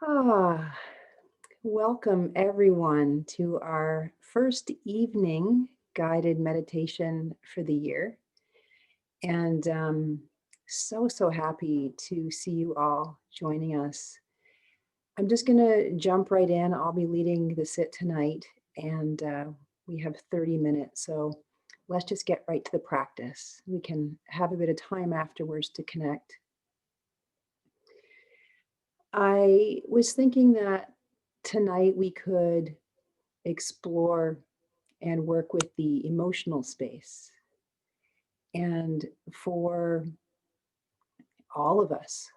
Ah, welcome everyone to our first evening guided meditation for the year. And so happy to see you all joining us. I'm just going to jump right in. I'll be leading the sit tonight, and we have 30 minutes. So let's just get right to the practice. We can have a bit of time afterwards to connect. I was thinking that tonight we could explore and work with the emotional space. And for all of us,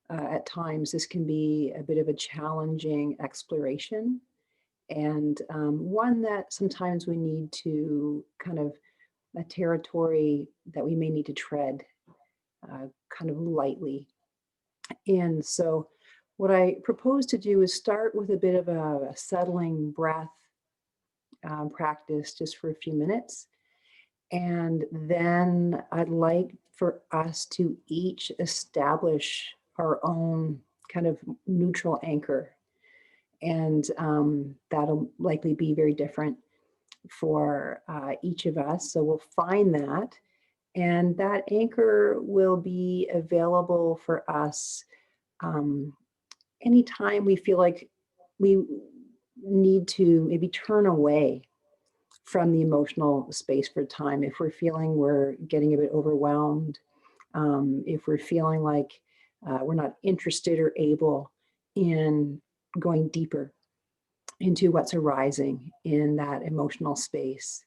at times, this can be a bit of a challenging exploration and one that sometimes we need to kind of a territory that we may need to tread kind of lightly. And so, what I propose to do is start with a bit of a settling breath practice just for a few minutes. And then I'd like for us to each establish our own kind of neutral anchor. And that'll likely be very different for each of us. So we'll find that. And that anchor will be available for us anytime we feel like we need to maybe turn away from the emotional space for time. If we're feeling we're getting a bit overwhelmed, if we're feeling like we're not interested or able in going deeper into what's arising in that emotional space.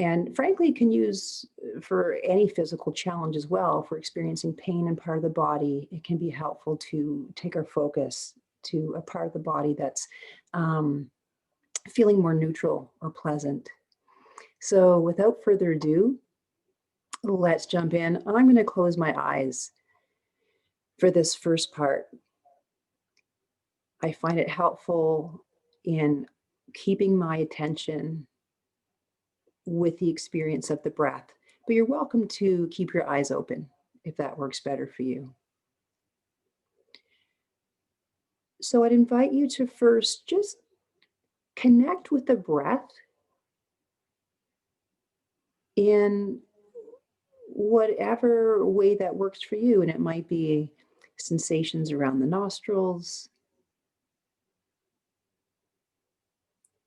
And frankly, can use for any physical challenge as well. If we're experiencing pain in part of the body, it can be helpful to take our focus to a part of the body that's feeling more neutral or pleasant. So without further ado, let's jump in. I'm going to close my eyes for this first part. I find it helpful in keeping my attention with the experience of the breath, but you're welcome to keep your eyes open if that works better for you. So I'd invite you to first just connect with the breath in whatever way that works for you. And it might be sensations around the nostrils,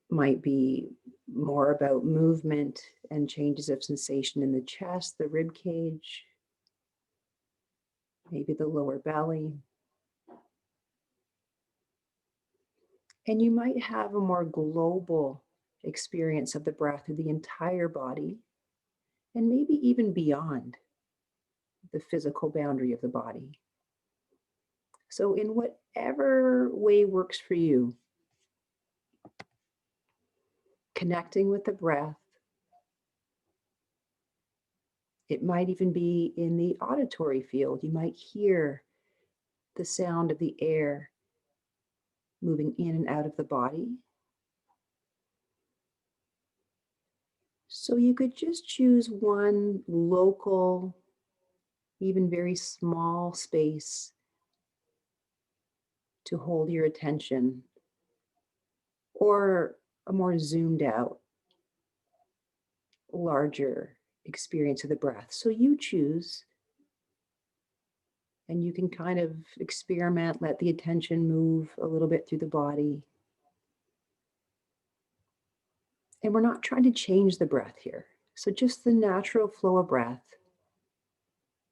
might be more about movement and changes of sensation in the chest, the rib cage, maybe the lower belly. And you might have a more global experience of the breath through the entire body and maybe even beyond the physical boundary of the body. So, in whatever way works for you, connecting with the breath, it might even be in the auditory field. You might hear the sound of the air moving in and out of the body. So, you could just choose one local, even very small space to hold your attention, or a more zoomed out, larger experience of the breath. So you choose, and you can kind of experiment, let the attention move a little bit through the body. And we're not trying to change the breath here. So just the natural flow of breath.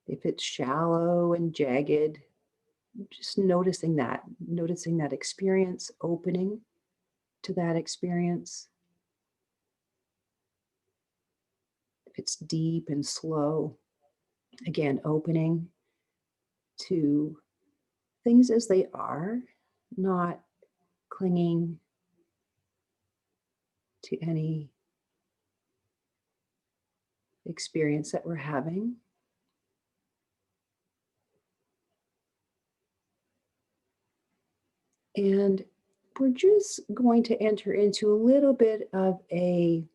If it's shallow and jagged, just noticing that experience, opening to that experience. If it's deep and slow, again, opening to things as they are, not clinging to any experience that we're having. And we're just going to enter into a little bit of a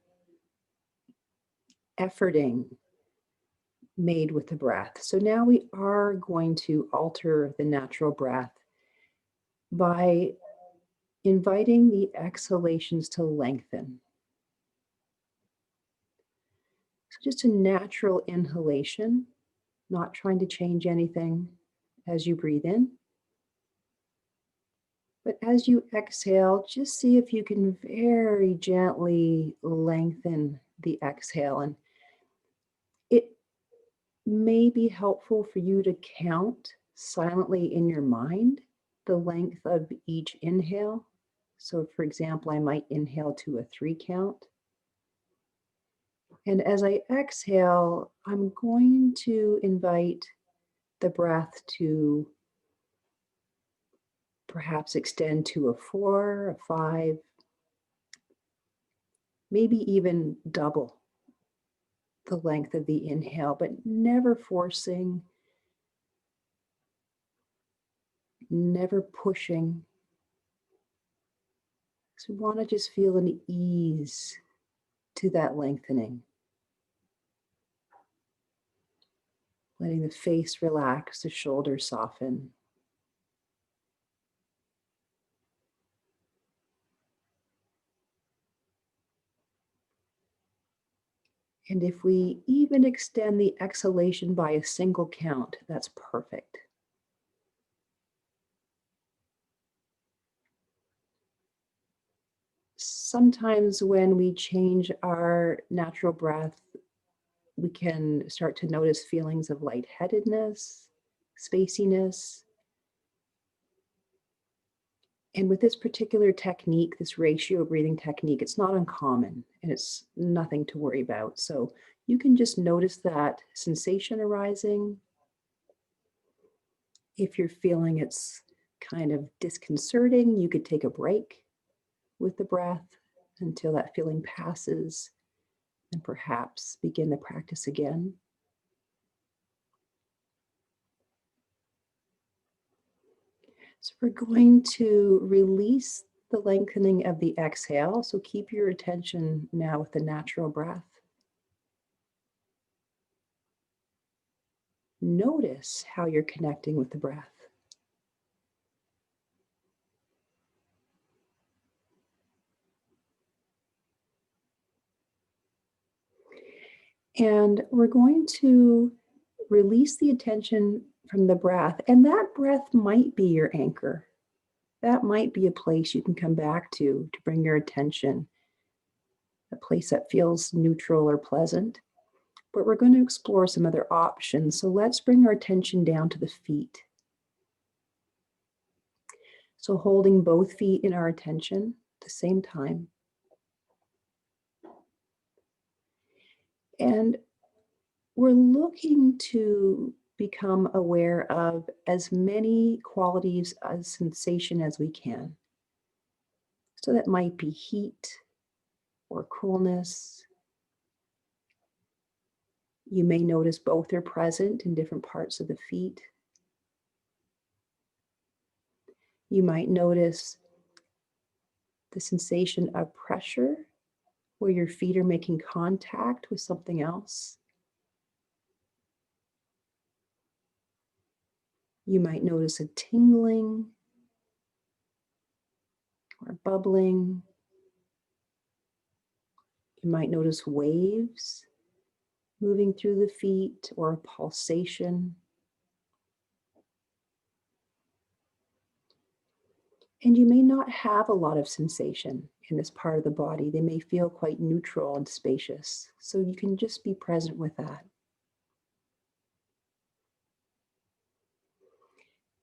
efforting made with the breath. So now we are going to alter the natural breath by inviting the exhalations to lengthen. So just a natural inhalation, not trying to change anything as you breathe in. But as you exhale, just see if you can very gently lengthen the exhale. And it may be helpful for you to count silently in your mind the length of each inhale. So, for example, I might inhale to a 3 count. And as I exhale, I'm going to invite the breath to perhaps extend to a 4, a 5, maybe even double the length of the inhale, but never forcing, never pushing. So we want to just feel an ease to that lengthening. Letting the face relax, the shoulders soften. And if we even extend the exhalation by a single count, that's perfect. Sometimes when we change our natural breath, we can start to notice feelings of lightheadedness, spaciness. And with this particular technique, this ratio breathing technique, it's not uncommon and it's nothing to worry about. So you can just notice that sensation arising. If you're feeling it's kind of disconcerting, you could take a break with the breath until that feeling passes and perhaps begin the practice again. So we're going to release the lengthening of the exhale. So keep your attention now with the natural breath. Notice how you're connecting with the breath. And we're going to release the attention from the breath. And that breath might be your anchor. That might be a place you can come back to bring your attention, a place that feels neutral or pleasant. But we're going to explore some other options. So let's bring our attention down to the feet. So holding both feet in our attention at the same time. And we're looking to become aware of as many qualities of sensation as we can. So that might be heat or coolness. You may notice both are present in different parts of the feet. You might notice the sensation of pressure where your feet are making contact with something else. You might notice a tingling or bubbling. You might notice waves moving through the feet or a pulsation. And you may not have a lot of sensation in this part of the body. They may feel quite neutral and spacious. So you can just be present with that.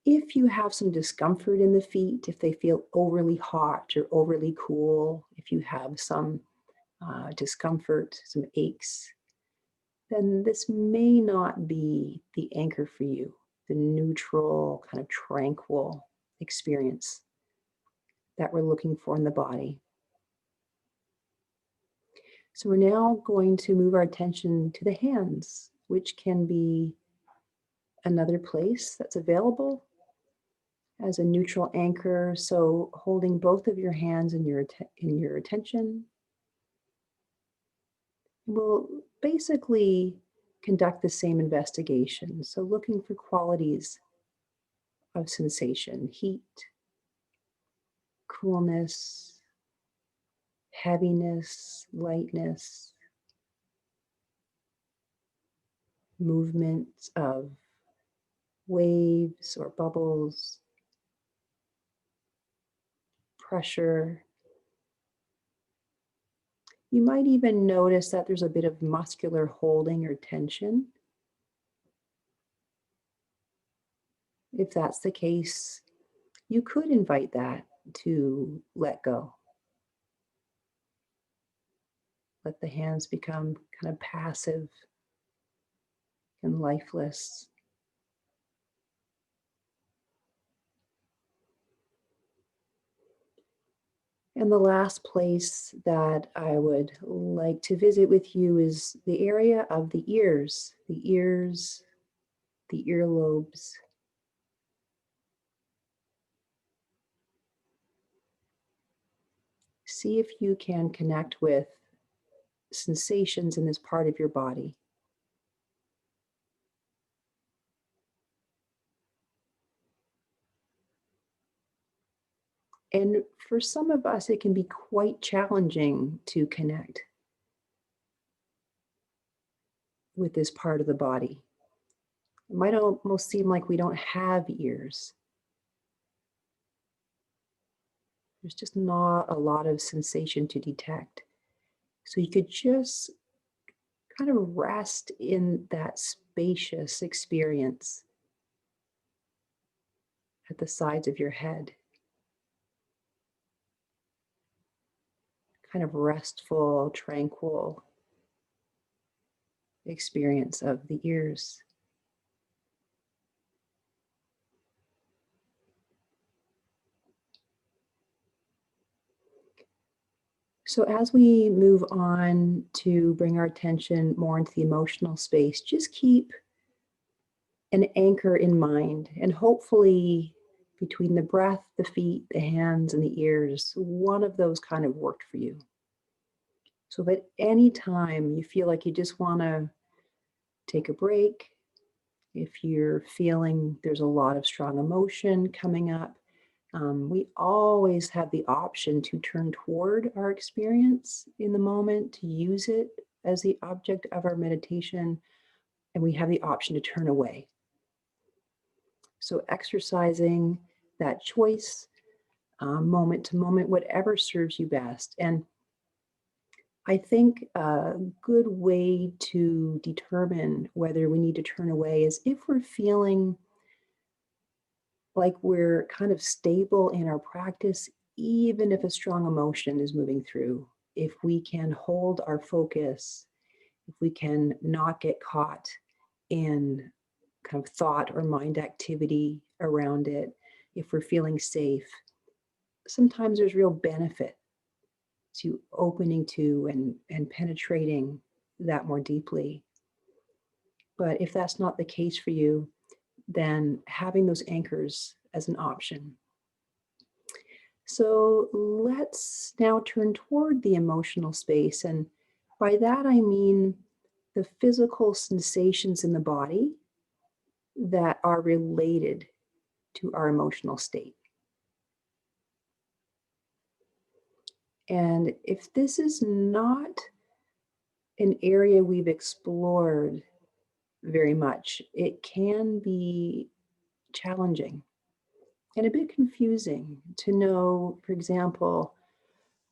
If you have some discomfort in the feet, if they feel overly hot or overly cool, if you have some discomfort, some aches, then this may not be the anchor for you, the neutral, kind of tranquil experience that we're looking for in the body. So we're now going to move our attention to the hands, which can be another place that's available as a neutral anchor. So holding both of your hands in your attention. We'll basically conduct the same investigation. So looking for qualities of sensation, heat, coolness, heaviness, lightness, movements of waves or bubbles, pressure. You might even notice that there's a bit of muscular holding or tension. If that's the case, you could invite that to let go. Let the hands become kind of passive and lifeless. And the last place that I would like to visit with you is the area of the ears, the earlobes. See if you can connect with sensations in this part of your body. And for some of us, it can be quite challenging to connect with this part of the body. It might almost seem like we don't have ears. There's just not a lot of sensation to detect. So you could just kind of rest in that spacious experience at the sides of your head. Kind of restful, tranquil experience of the ears. So as we move on to bring our attention more into the emotional space, just keep an anchor in mind, and hopefully between the breath, the feet, the hands, and the ears, one of those kind of worked for you. So if at any time you feel like you just want to take a break, if you're feeling there's a lot of strong emotion coming up, we always have the option to turn toward our experience in the moment, to use it as the object of our meditation, and we have the option to turn away. So exercising that choice, moment to moment, whatever serves you best. And I think a good way to determine whether we need to turn away is if we're feeling like we're kind of stable in our practice, even if a strong emotion is moving through. If we can hold our focus, if we can not get caught in kind of thought or mind activity around it, if we're feeling safe, sometimes there's real benefit to opening to and penetrating that more deeply. But if that's not the case for you, then having those anchors as an option. So let's now turn toward the emotional space. And by that, I mean the physical sensations in the body that are related to our emotional state. And if this is not an area we've explored very much, it can be challenging and a bit confusing to know, for example,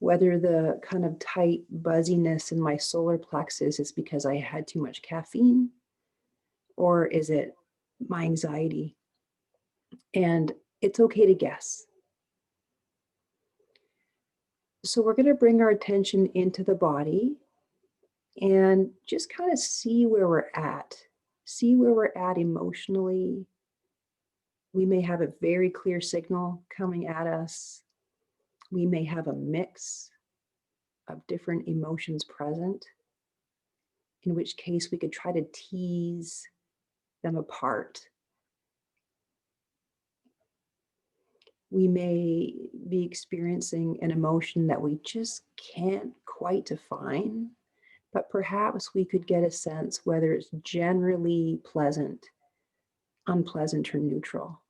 whether the kind of tight buzziness in my solar plexus is because I had too much caffeine, or is it my anxiety? And it's okay to guess. So we're going to bring our attention into the body and just kind of see where we're at. See where we're at emotionally. We may have a very clear signal coming at us. We may have a mix of different emotions present, in which case we could try to tease them apart. We may be experiencing an emotion that we just can't quite define, but perhaps we could get a sense whether it's generally pleasant, unpleasant, or neutral.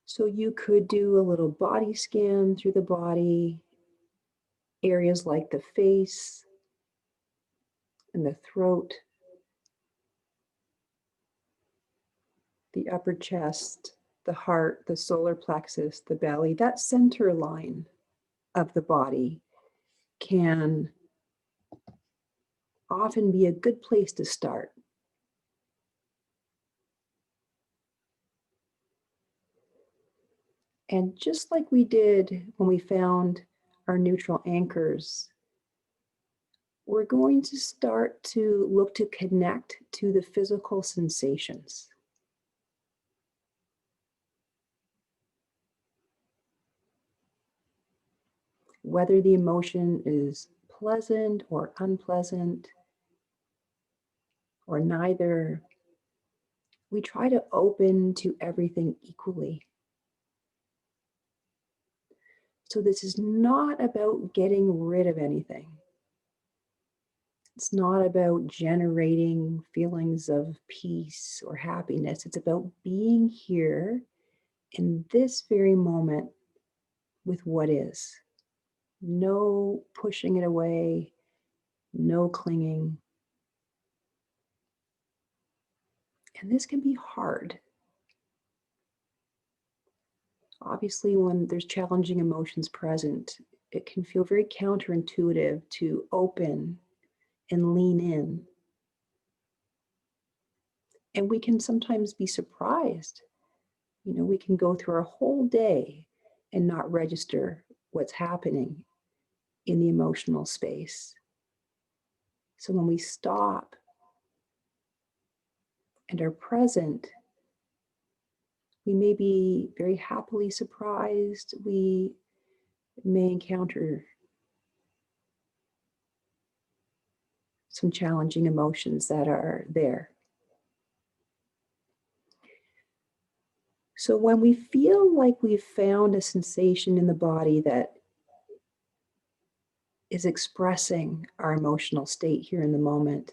So you could do a little body scan through the body, areas like the face and the throat, the upper chest, the heart, the solar plexus, the belly. That center line of the body can often be a good place to start. And just like we did when we found our neutral anchors, we're going to start to look to connect to the physical sensations. Whether the emotion is pleasant or unpleasant or neither, we try to open to everything equally. So this is not about getting rid of anything. It's not about generating feelings of peace or happiness. It's about being here in this very moment with what is. No pushing it away, no clinging. And this can be hard. Obviously, when there's challenging emotions present, it can feel very counterintuitive to open and lean in. And we can sometimes be surprised. We can go through our whole day and not register what's happening in the emotional space. So when we stop and are present, we may be very happily surprised. We may encounter some challenging emotions that are there. So when we feel like we've found a sensation in the body that is expressing our emotional state here in the moment,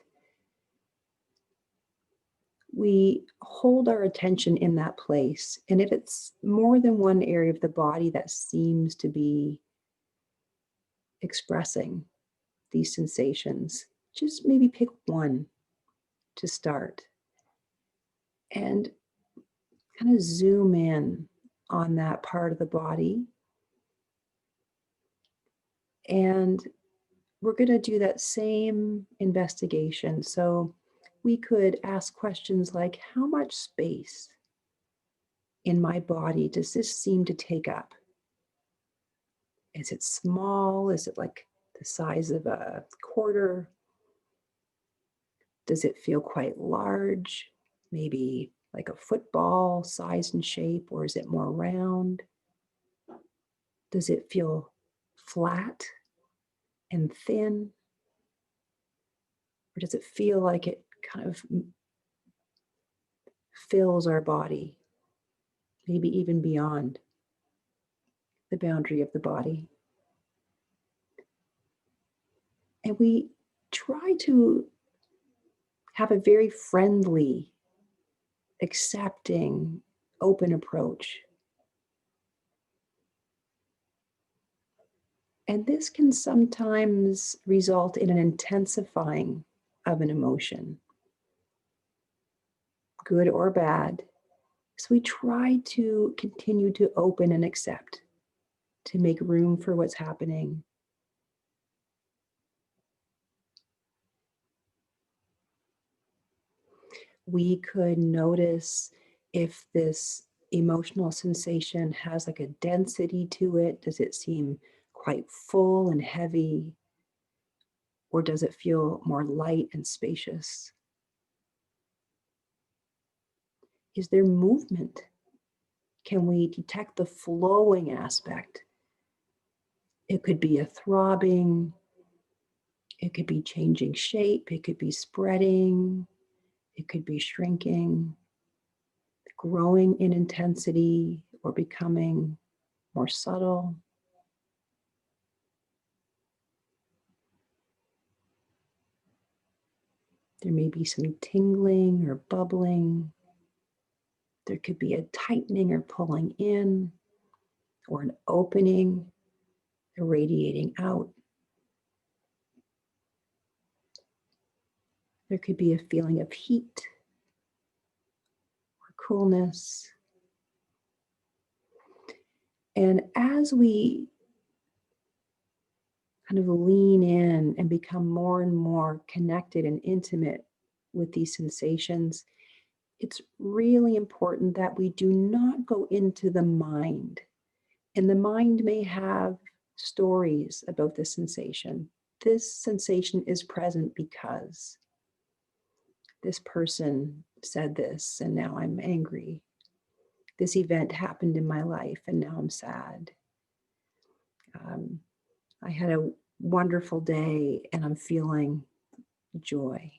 we hold our attention in that place. And if it's more than one area of the body that seems to be expressing these sensations, just maybe pick one to start and kind of zoom in on that part of the body. And we're going to do that same investigation. So we could ask questions like, how much space in my body does this seem to take up? Is it small? Is it like the size of a quarter? Does it feel quite large? Maybe like a football size and shape, or is it more round? Does it feel flat and thin? Or does it feel like it kind of fills our body, maybe even beyond the boundary of the body? And we try to have a very friendly, accepting, open approach. And this can sometimes result in an intensifying of an emotion, good or bad. So we try to continue to open and accept, to make room for what's happening. We could notice if this emotional sensation has like a density to it. Does it seem quite full and heavy? Or does it feel more light and spacious? Is there movement? Can we detect the flowing aspect? It could be a throbbing, it could be changing shape, it could be spreading, it could be shrinking, growing in intensity, or becoming more subtle. There may be some tingling or bubbling. There could be a tightening or pulling in, or an opening, irradiating out. There could be a feeling of heat or coolness. And as we kind of lean in and become more and more connected and intimate with these sensations, it's really important that we do not go into the mind. And the mind may have stories about the sensation. This sensation is present because this person said this, and now I'm angry. This event happened in my life, and now I'm sad. I had a wonderful day, and I'm feeling joy.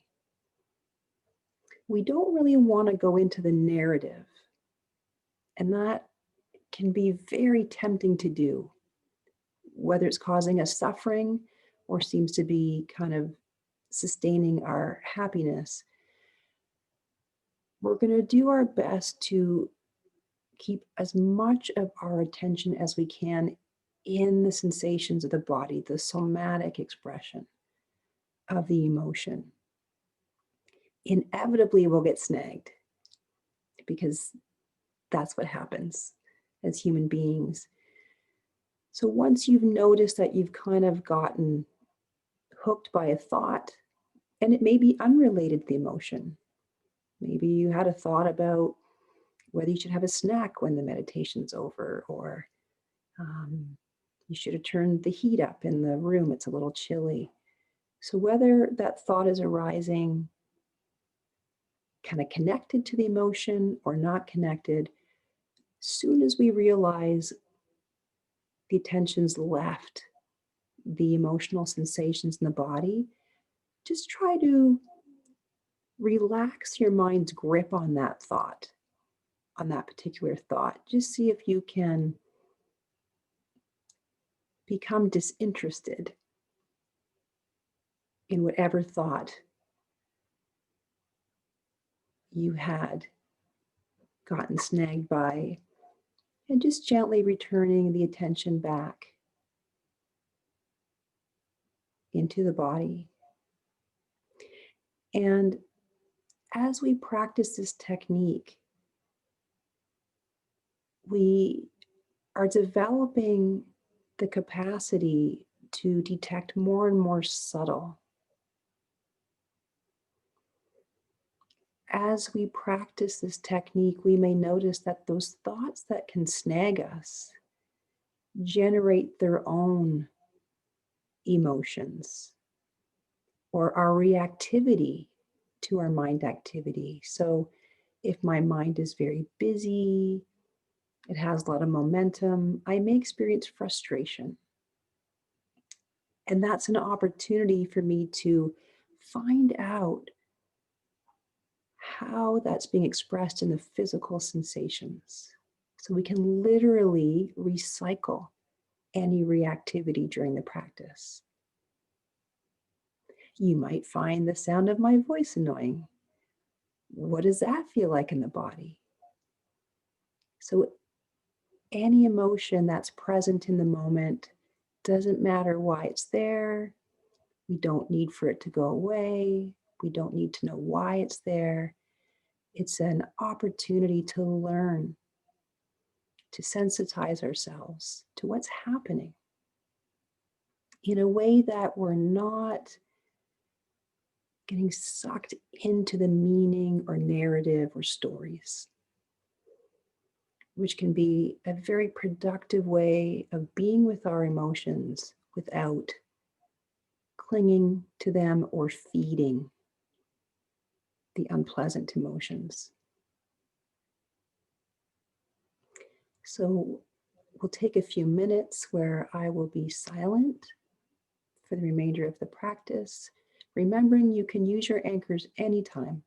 We don't really want to go into the narrative, and that can be very tempting to do, whether it's causing us suffering or seems to be kind of sustaining our happiness. We're going to do our best to keep as much of our attention as we can in the sensations of the body, the somatic expression of the emotion. Inevitably, we'll get snagged because that's what happens as human beings. So once you've noticed that you've kind of gotten hooked by a thought, and it may be unrelated to the emotion. Maybe you had a thought about whether you should have a snack when the meditation's over, or you should have turned the heat up in the room, it's a little chilly. So whether that thought is arising kind of connected to the emotion or not connected, soon as we realize the attention's left the emotional sensations in the body, just try to relax your mind's grip on that thought, on that particular thought. Just see if you can become disinterested in whatever thought you had gotten snagged by, and just gently returning the attention back into the body. And as we practice this technique, we are developing the capacity to detect more and more subtle. As we practice this technique, we may notice that those thoughts that can snag us generate their own emotions or our reactivity to our mind activity. So if my mind is very busy, it has a lot of momentum, I may experience frustration. And that's an opportunity for me to find out how that's being expressed in the physical sensations. So we can literally recycle any reactivity during the practice. You might find the sound of my voice annoying. What does that feel like in the body? So any emotion that's present in the moment, doesn't matter why it's there. We don't need for it to go away. We don't need to know why it's there. It's an opportunity to learn, to sensitize ourselves to what's happening in a way that we're not getting sucked into the meaning or narrative or stories, which can be a very productive way of being with our emotions without clinging to them or feeding the unpleasant emotions. So we'll take a few minutes where I will be silent for the remainder of the practice, remembering you can use your anchors anytime.